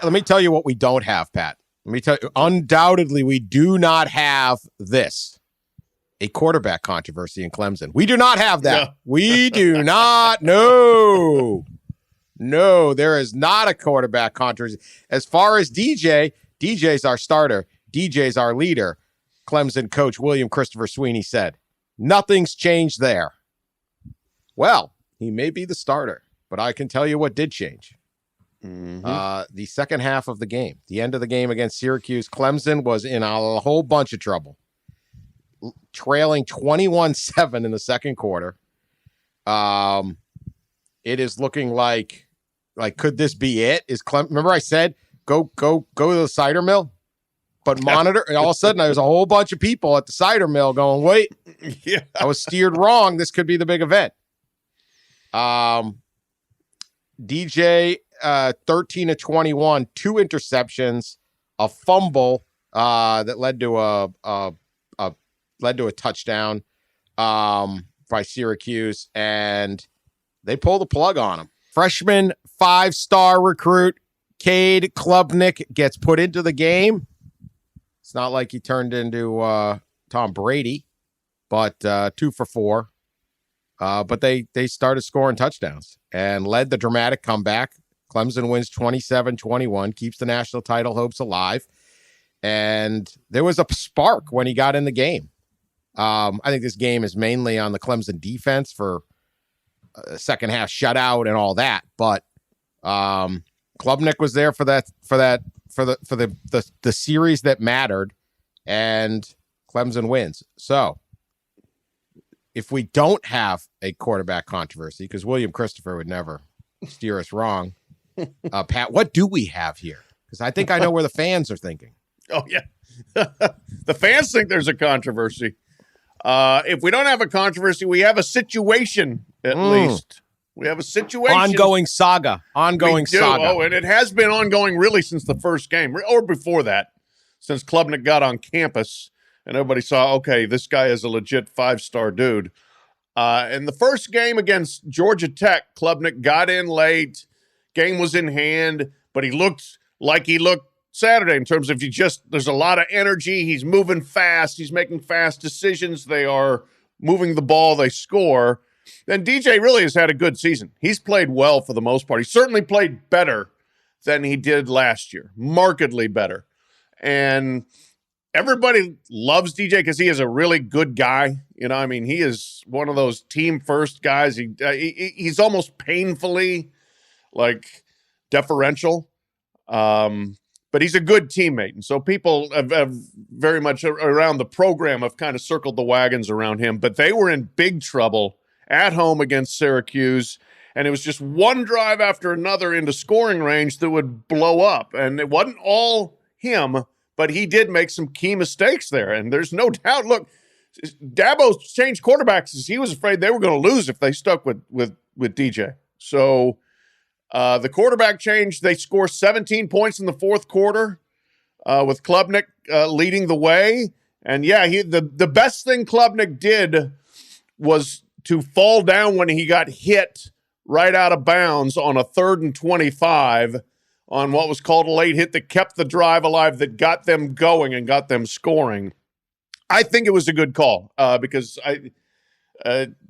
Let me tell you what we don't have, Pat. Let me tell you, undoubtedly, we do not have this. A quarterback controversy in Clemson. We do not have that. Yeah. We do not. No, there is not a quarterback controversy. As far as DJ's our starter. DJ's our leader. Clemson coach William Christopher Sweeney said, nothing's changed there. Well, he may be the starter, but I can tell you what did change. The second half of the game, the end of the game against Syracuse, Clemson was in a whole bunch of trouble, trailing 21-7 in the second quarter. It is looking like could this be it? Remember I said go to the cider mill, but monitor. And all of a sudden, there's a whole bunch of people at the cider mill going, "Wait, yeah, I was steered wrong. This could be the big event." DJ 13 of 21, 2 interceptions, a fumble that led to a touchdown by Syracuse, and they pull the plug on him. Freshman 5-star recruit Cade Klubnik gets put into the game. It's not like he turned into Tom Brady, but 2 for 4. But they started scoring touchdowns and led the dramatic comeback. Clemson wins 27-21, keeps the national title hopes alive. And there was a spark when he got in the game. I think this game is mainly on the Clemson defense for a second half shutout and all that. But Klubnik was there for the series that mattered, and Clemson wins. So if we don't have a quarterback controversy, because William Christopher would never steer us wrong, Pat, what do we have here? Because I think I know where the fans are thinking. Oh, yeah. The fans think there's a controversy. If we don't have a controversy, we have a situation, at least. We have a situation. Ongoing saga. Saga. Oh, and it has been ongoing really since the first game, or before that, since Klubnik got on campus and everybody saw, okay, this guy is a legit 5-star dude. In the first game against Georgia Tech, Klubnik got in late. Game was in hand, but he looked like he looked Saturday in terms of there's a lot of energy. He's moving fast. He's making fast decisions. They are moving the ball. They score. And DJ really has had a good season. He's played well for the most part. He certainly played better than he did last year, markedly better. And everybody loves DJ because he is a really good guy. He is one of those team first guys. He's almost painfully deferential. But he's a good teammate. And so people have very much around the program have kind of circled the wagons around him. But they were in big trouble at home against Syracuse. And it was just one drive after another into scoring range that would blow up. And it wasn't all him, but he did make some key mistakes there. And there's no doubt. Look, Dabo changed quarterbacks because he was afraid they were going to lose if they stuck with DJ. So the quarterback change, they score 17 points in the fourth quarter with Klubnik leading the way. And, yeah, the best thing Klubnik did was to fall down when he got hit right out of bounds on a 3rd and 25 on what was called a late hit that kept the drive alive, that got them going and got them scoring. I think it was a good call because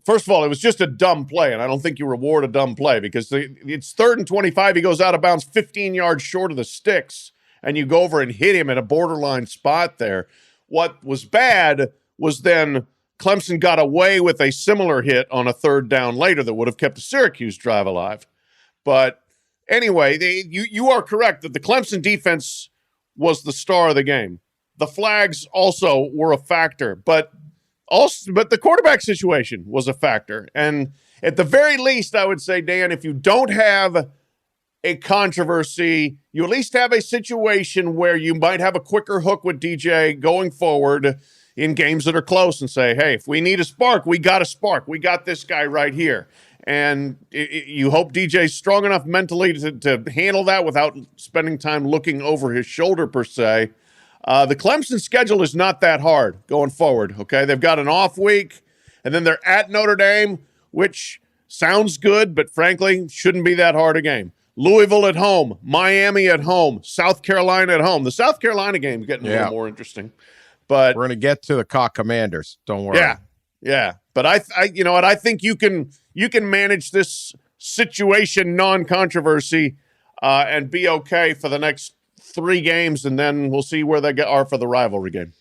first of all, it was just a dumb play, and I don't think you reward a dumb play because it's 3rd and 25. He goes out of bounds 15 yards short of the sticks, and you go over and hit him at a borderline spot there. What was bad was then Clemson got away with a similar hit on a 3rd down later that would have kept the Syracuse drive alive. But anyway, you are correct that the Clemson defense was the star of the game. The flags also were a factor, but the quarterback situation was a factor. And at the very least, I would say, Dan, if you don't have a controversy, you at least have a situation where you might have a quicker hook with DJ going forward in games that are close and say, hey, if we need a spark, we got a spark. We got this guy right here. And you hope DJ's strong enough mentally to handle that without spending time looking over his shoulder, per se. The Clemson schedule is not that hard going forward, okay? They've got an off week, and then they're at Notre Dame, which sounds good, but frankly, shouldn't be that hard a game. Louisville at home, Miami at home, South Carolina at home. The South Carolina game is getting a little more interesting. But we're going to get to the Cock Commanders. Don't worry. Yeah. But I you know what? I think you can manage this situation non-controversy and be okay for the next 3 games, and then we'll see where they are for the rivalry game.